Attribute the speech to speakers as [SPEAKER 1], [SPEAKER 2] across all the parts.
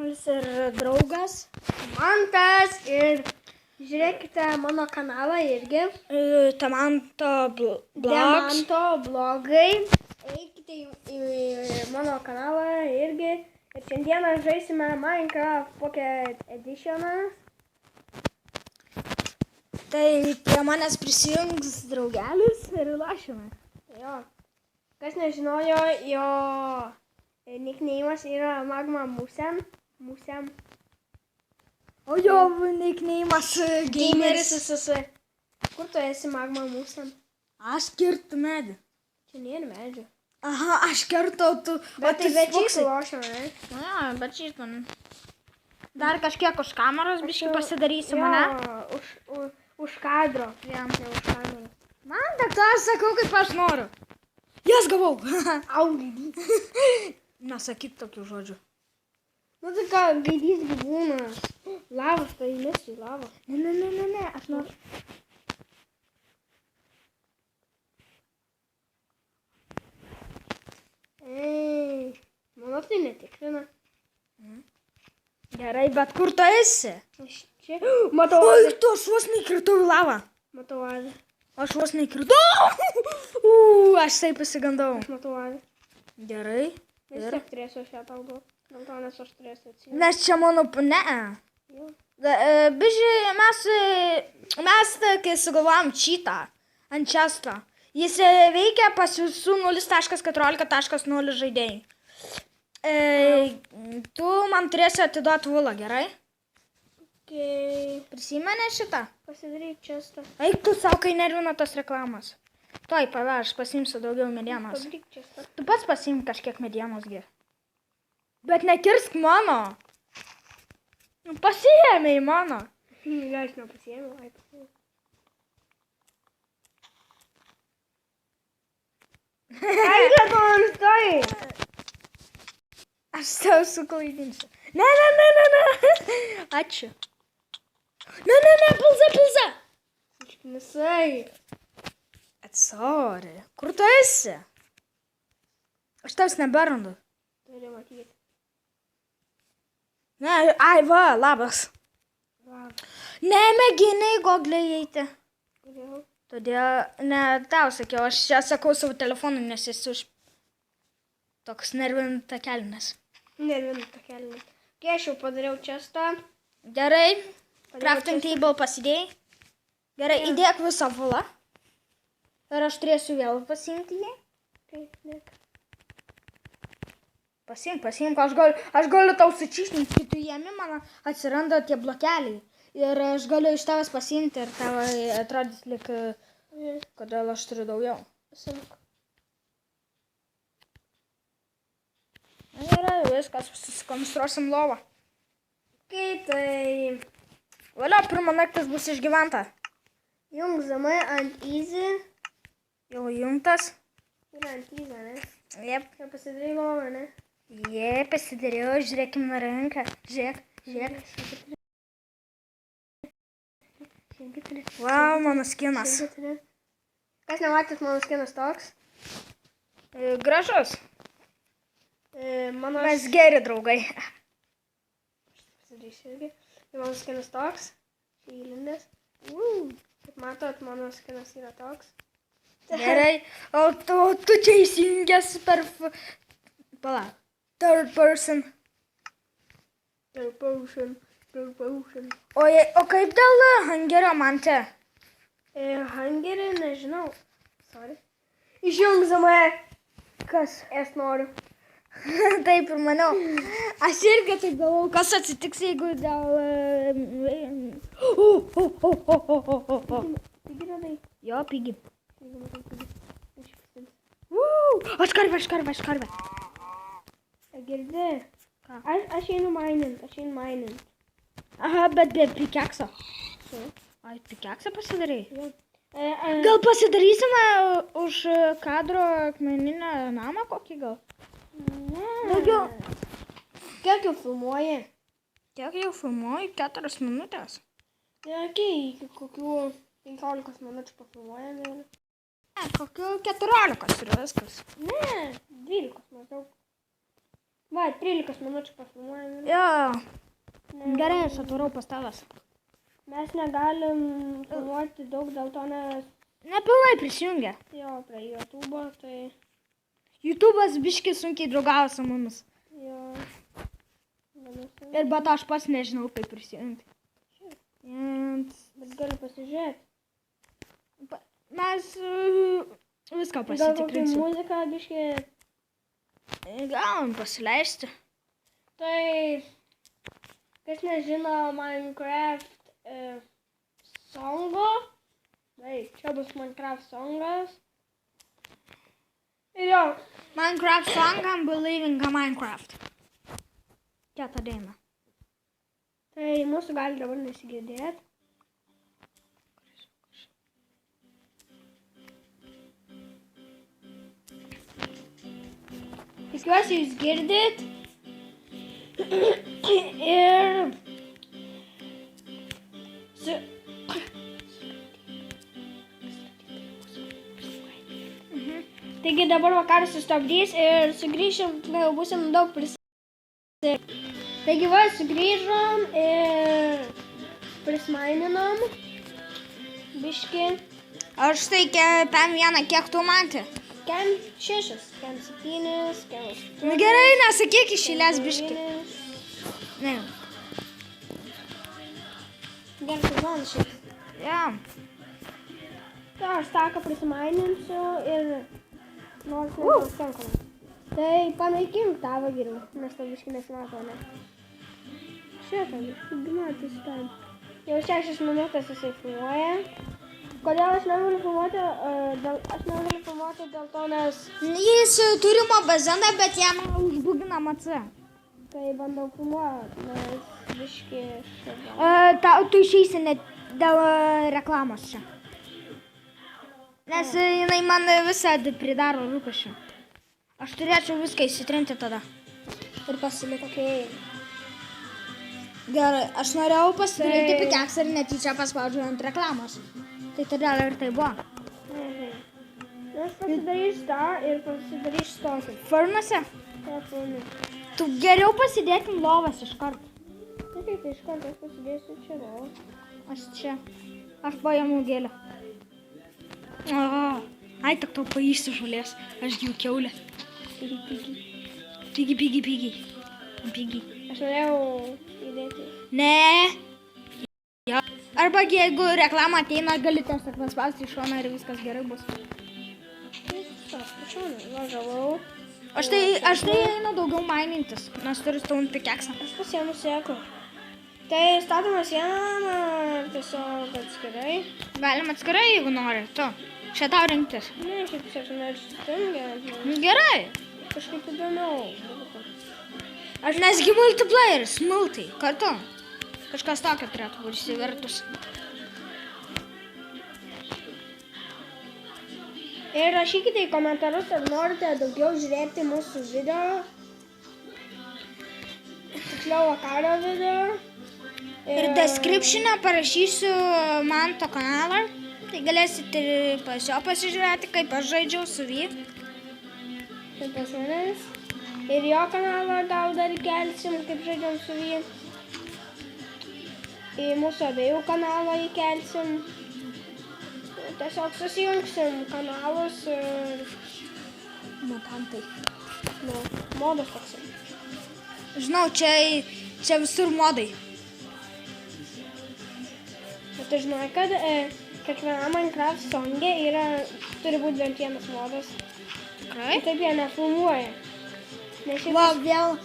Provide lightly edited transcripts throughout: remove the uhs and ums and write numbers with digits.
[SPEAKER 1] Samuelis ir draugas Mantas ir žiūrėkite mano kanalą irgi.
[SPEAKER 2] Demanto
[SPEAKER 1] blogai. Eikite į mano kanalą irgi. Ir šiandieną žaisime Minecraft Pocket Editioną.
[SPEAKER 2] Tai prie manęs prisijungs draugelis ir lošime.
[SPEAKER 1] Jo. Kas nežinojo, jo nickname'as yra Magma Musem.
[SPEAKER 2] O jo nickname'as Gameris.
[SPEAKER 1] Kur tu esi Magma Musem?
[SPEAKER 2] Aš kirtu medį.
[SPEAKER 1] Čia nėra medžio.
[SPEAKER 2] Aha, aš kertau, tu...
[SPEAKER 1] Bet tai večiai lošime, ne?
[SPEAKER 2] Na, bet šit man. Dar kažkiek už kameros biškį pasidarysiu mane.
[SPEAKER 1] Jo, už kadro.
[SPEAKER 2] Jam.
[SPEAKER 1] Ne už kadro.
[SPEAKER 2] Man, bet aš sakau, kaip aš noriu. Jas gavau.
[SPEAKER 1] Au, gaidys.
[SPEAKER 2] Nesakyk tokių žodžių.
[SPEAKER 1] Nu tai ką, gaidys gyvūnas. Lavas, tai įmesiu į lavą.
[SPEAKER 2] Ne, aš noriu.
[SPEAKER 1] Ei, mano tai netikrina.
[SPEAKER 2] Gerai, bet kur tu esi?
[SPEAKER 1] Aš čia. Matau
[SPEAKER 2] Oi,
[SPEAKER 1] avį.
[SPEAKER 2] tu aš vos neįkritau į lavą.
[SPEAKER 1] Matau avį.
[SPEAKER 2] Aš vos neįkritau. Aš taip pasigandau.
[SPEAKER 1] Aš matau avį.
[SPEAKER 2] Gerai.
[SPEAKER 1] Vis
[SPEAKER 2] Ir?
[SPEAKER 1] tiek turėsiu aš ją tau duoti. Dėl to, nes aš turėsiu atsijungti.
[SPEAKER 2] Nes čia mano... Ne.
[SPEAKER 1] Jo.
[SPEAKER 2] Biži, mes kai sugalvojom čitą ant često. Jis veikia pas visų 0.14.0 žaidėjai. Tu man turėsi atiduoti vulą, gerai?
[SPEAKER 1] Okay.
[SPEAKER 2] Prisimeni šitą?
[SPEAKER 1] Pasidaryk čestą.
[SPEAKER 2] Eik tu savo, kai nervina tos reklamos. Toj, paveš, pasimsiu daugiau medienos.
[SPEAKER 1] Padaryk čestą.
[SPEAKER 2] Tu pats pasim kažkiek medienos, gi. Bet nekirsk mano. Pasiėmei mano.
[SPEAKER 1] Aš nepasiėmiau, pasiėmiau. Eilė, tu nustojai.
[SPEAKER 2] Aš tau suklaidinsiu. Ne. Ačiū. Ne, pilza.
[SPEAKER 1] Išknisai.
[SPEAKER 2] Sorry. Kur tu esi? Aš tavs neberandu.
[SPEAKER 1] Turi matyti.
[SPEAKER 2] Ne, ai va, labas. Nemėginai gogliai eiti.
[SPEAKER 1] Kodėl?
[SPEAKER 2] Todėl, ne, tau sakiau, aš čia sakau savo telefonu, nes esi už toks nervinta kelnes.
[SPEAKER 1] Nervinta kelnė. Kai aš jau padariau čestą.
[SPEAKER 2] Gerai, crafting table pasidėjai. Gerai, įdėk visą vulą. Ir aš turėsiu vėl pasiimti jį.
[SPEAKER 1] Taip, dėk.
[SPEAKER 2] Pasiimk, aš galiu tau sučišninti, kai tu jėmi, man atsiranda tie blokeliai. Ir aš galiu iš tavęs pasiimti ir tavo atrodys lyg, kodėl aš turiu daugiau.
[SPEAKER 1] Simk.
[SPEAKER 2] Gerai, viskas, susikonstruosim lovą.
[SPEAKER 1] Kai tai
[SPEAKER 2] Valio, pirmą naktis bus išgyventa.
[SPEAKER 1] jungzamai ant easy.
[SPEAKER 2] Jau jungtas.
[SPEAKER 1] Yra ant easy, ne?
[SPEAKER 2] Jep.
[SPEAKER 1] Jau pasidarai lovą, ne?
[SPEAKER 2] Jie, pasidariau, žiūrėkim na ranką. Žiūrėk. Vau, mano skinas.
[SPEAKER 1] Kas nematys, mano skinas toks?
[SPEAKER 2] Gražus.
[SPEAKER 1] Mano...
[SPEAKER 2] Mes geri draugai.
[SPEAKER 1] Pasidarysiu irgi. Tai mano skinas toks. Čia įlindęs. Kaip matot, mano skinas yra toks.
[SPEAKER 2] Gerai. O tu čia įsijungęs per... Pala. Third person.
[SPEAKER 1] Third person.
[SPEAKER 2] O kaip dėl hangerio man čia?
[SPEAKER 1] Hangerį, nežinau. Sorry. Išjungzama. Kas? Es noriu.
[SPEAKER 2] Taip ir maniau. Aš irgi taip galvau, kas atsitiks, jeigu dėl...
[SPEAKER 1] Pigi radai.
[SPEAKER 2] Jo, pigi.
[SPEAKER 1] Jeigu matau pigi.
[SPEAKER 2] Aš karvę.
[SPEAKER 1] Girdi?
[SPEAKER 2] Ką?
[SPEAKER 1] Aš einu minint.
[SPEAKER 2] Aha, bet be pikekso. Ai, pikeksą pasidarai? Gal pasidarysime už kadro akmeninę namą kokį gal?
[SPEAKER 1] Ne.
[SPEAKER 2] Daugiau.
[SPEAKER 1] Kiek jau filmuoji?
[SPEAKER 2] Kiek jau filmuoju? 4 minutės.
[SPEAKER 1] Tai iki kokių 15 minučių pafilmuojame.
[SPEAKER 2] Ne, kokių 14 ir viskas.
[SPEAKER 1] Ne, 12 maždaug. Va, 13 minučių pafilmuojame.
[SPEAKER 2] Jo, gerai, aš atvarau pas tavas.
[SPEAKER 1] Mes negalim filmuoti daug dėl to, nes
[SPEAKER 2] Nepilnai prisijungia.
[SPEAKER 1] jo prie YouTube'o, tai
[SPEAKER 2] YouTube'as biški sunkiai draugavo su mumis.
[SPEAKER 1] jo.
[SPEAKER 2] Ir bet aš pats nežinau, kaip prisijungti.
[SPEAKER 1] Bet galiu pasižiūrėti.
[SPEAKER 2] Mes viską
[SPEAKER 1] Gal kokią
[SPEAKER 2] pasitikrinsim.
[SPEAKER 1] muziką biškai.
[SPEAKER 2] Galim pasileisti.
[SPEAKER 1] Tai, kas nežino Minecraft songo, tai čia bus Minecraft songas. Ir jo,
[SPEAKER 2] Minecraft song, I'm believing in Minecraft. Kieta daina.
[SPEAKER 1] tai mūsų gali dabar nesigirdėti. Tikiuosi jūs girdit. Ir taigi dabar vakaras sustabdys ir sugrįšim, kai jau būsim daug Taigi va, sugrįžom ir prismaininom. Biški.
[SPEAKER 2] Aš tai PM vieną, kiek tu manti?
[SPEAKER 1] Kem 6, kem 7, kem 8.
[SPEAKER 2] Nu gerai, nesakyk iš eilės biški. Ne.
[SPEAKER 1] Gerai, tai man šiaip.
[SPEAKER 2] Ja.
[SPEAKER 1] Tai aš taką prisimaininsiu ir nors neužtenkamai. Tai panaikink tavo geriau, nes to biški nesimato, ne? Šitą, gimėtis ten. Jau 6 minutės jisai filmuoja. Kodėl aš negaliu filmuoti? Aš negaliu filmuoti dėl to, nes
[SPEAKER 2] Jis turi mobazeną, bet jam užbugina MC.
[SPEAKER 1] tai bandau filmuoti, nes biški šitą.
[SPEAKER 2] Tu išeisi net dėl reklamos čia. Nes jinai man visą pridaro rūpesčių. Aš turėčiau viską įsitrinti tada.
[SPEAKER 1] Ir pasiliko kai.
[SPEAKER 2] Gerai, aš norėjau pasidaryti
[SPEAKER 1] Tai-
[SPEAKER 2] pikeksą ir netyčia paspaudžiau ant reklamos. Tai todėl ir tai buvo.
[SPEAKER 1] Aš pasidarysiu tą ir pasidarysiu tokį.
[SPEAKER 2] Furnuose?
[SPEAKER 1] Telefonu.
[SPEAKER 2] Tu geriau pasidėkim lovas iš karto.
[SPEAKER 1] Tai kaip iš karto aš pasidėsiu čia vėl.
[SPEAKER 2] Aš čia. Aš paimu gėlę. Ai, tik tau paįsiu žolės. Aš jau kiaulė. Pigi.
[SPEAKER 1] Aš norėjau įdėti.
[SPEAKER 2] Ne. Ja. Arba jeigu reklama ateina, gali tiesiog paspausti iš šoną ir viskas gerai bus.
[SPEAKER 1] Važiavau.
[SPEAKER 2] Aš tai einu daugiau mainintis, nes turiu staunt pikeksą.
[SPEAKER 1] Aš pasiėmu sėklą. Tai statoma siena ar tiesiog atskirai.
[SPEAKER 2] Galim atskirai, jeigu nori. Tu. Čia tau rinktis.
[SPEAKER 1] Ne, šiaip čia nestingia.
[SPEAKER 2] Nu, gerai.
[SPEAKER 1] Kažkaip įdomiau.
[SPEAKER 2] Nesgi multiplayeris, multai, kartu. Kažkas tokio turėtų būti įsivertus.
[SPEAKER 1] Ir rašykite į komentarus, ar norite daugiau žiūrėti mūsų video. Tiksliau vakaro video.
[SPEAKER 2] Ir description'e parašysiu Manto kanalą. Tai galėsite pas jo pasižiūrėti, kaip aš žaidžiau su Vy.
[SPEAKER 1] Tai pas manęs. Ir jo kanalą gal dar įkelsim, kaip žaidžiam su Vy. Į mūsų abiejų kanalą įkelsim. Tiesiog susijungsim kanalus ir
[SPEAKER 2] Mutantai.
[SPEAKER 1] nu, modas toksai.
[SPEAKER 2] Žinau, čia visur modai.
[SPEAKER 1] Bet tu žinai, kad kiekvienam Minecraft songe turi būti bent vienas modas.
[SPEAKER 2] Tikrai?
[SPEAKER 1] Taip jie nefilmuoja. Nes šiaip
[SPEAKER 2] Va, vėl,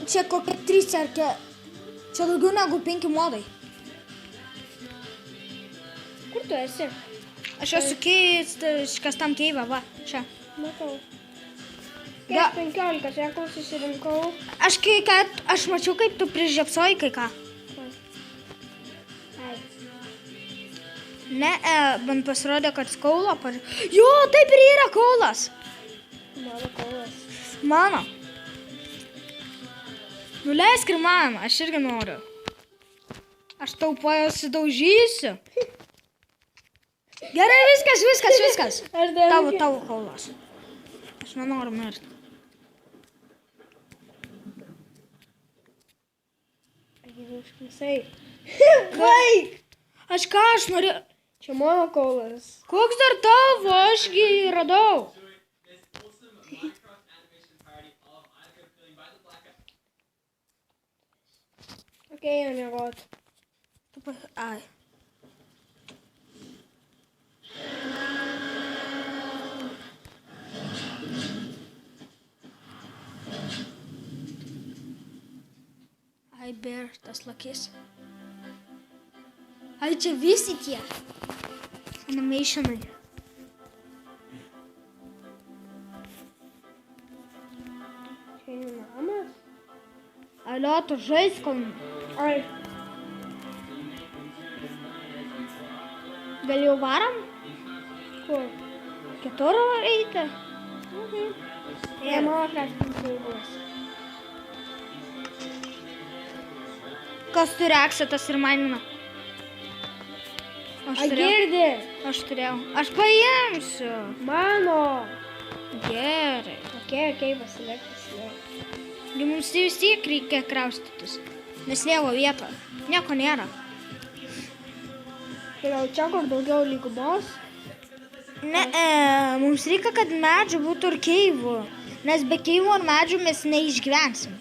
[SPEAKER 2] čia kokie 3 ar čia daugiau negu 5 modai.
[SPEAKER 1] kur tu esi?
[SPEAKER 2] Aš esu kas tam keivę, va, čia.
[SPEAKER 1] Matau.
[SPEAKER 2] Ja.
[SPEAKER 1] 15 sėklų susirinkau.
[SPEAKER 2] Aš mačiau, kaip tu prižiapsoji kai ką.
[SPEAKER 1] Ai.
[SPEAKER 2] Ne, man pasirodė, kad kaulo Jo, taip ir yra kaulas.
[SPEAKER 1] Mano kaulas.
[SPEAKER 2] Mano. Nuleisk ir man, aš irgi noriu. Aš tau pasidaužysiu. Gerai, viskas.
[SPEAKER 1] Aš dar
[SPEAKER 2] Tavo kaulas. Aš nenoriu mirti.
[SPEAKER 1] Taigi užknisai.
[SPEAKER 2] Baig! Aš norėjau.
[SPEAKER 1] Čia mano kaulas.
[SPEAKER 2] Koks dar tavo? Ašgi radau.
[SPEAKER 1] Okei, jau miegot.
[SPEAKER 2] Ai. Ai, bear, tas lakis. Ai, čia visi tie animationai.
[SPEAKER 1] Čia jų namas.
[SPEAKER 2] Alio, tu žaiskom.
[SPEAKER 1] Ai.
[SPEAKER 2] Gal jau varam?
[SPEAKER 1] Kur?
[SPEAKER 2] Kitur eiti?
[SPEAKER 1] Jie mano kraštinis bus.
[SPEAKER 2] Kas turi aksą, tas ir manina.
[SPEAKER 1] Ai, girdi.
[SPEAKER 2] Aš turėjau. Aš paimsiu.
[SPEAKER 1] Mano.
[SPEAKER 2] Gerai.
[SPEAKER 1] Okei, pasilik.
[SPEAKER 2] Gi mums vis tiek reikia kraustytis. Nes lėvo vietą. Nieko nėra.
[SPEAKER 1] Tai gal čia kur daugiau lygumos?
[SPEAKER 2] Ne, mums reikia, kad medžių būtų ir keivų. Nes be keivų ir medžių mes neišgyvensim.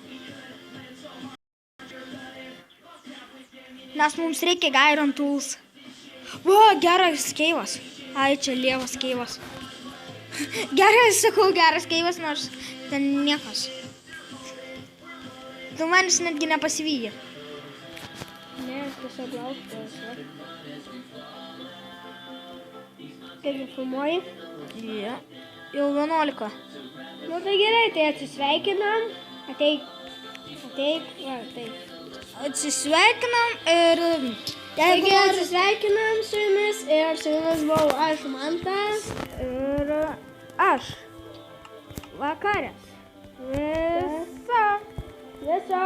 [SPEAKER 2] Nes mums reikia Iron Tools. Va, geras keivas. Ai, čia lievas keivas. Geras, sakau, geras keivas, nors ten niekas. Tu manis netgi nepasivyja.
[SPEAKER 1] Ne, aš tiesiog laukiu. Kaip jau filmuoji?
[SPEAKER 2] Ja. Jau 11.
[SPEAKER 1] Nu tai gerai, tai atsisveikinam. Ateik. Va, ateik.
[SPEAKER 2] Atsisveikinam ir
[SPEAKER 1] Taigi atsisveikinam su jumis ir su jumis buvau aš, Mantas.
[SPEAKER 2] ir aš. Vakarės. Visa.
[SPEAKER 1] Viso.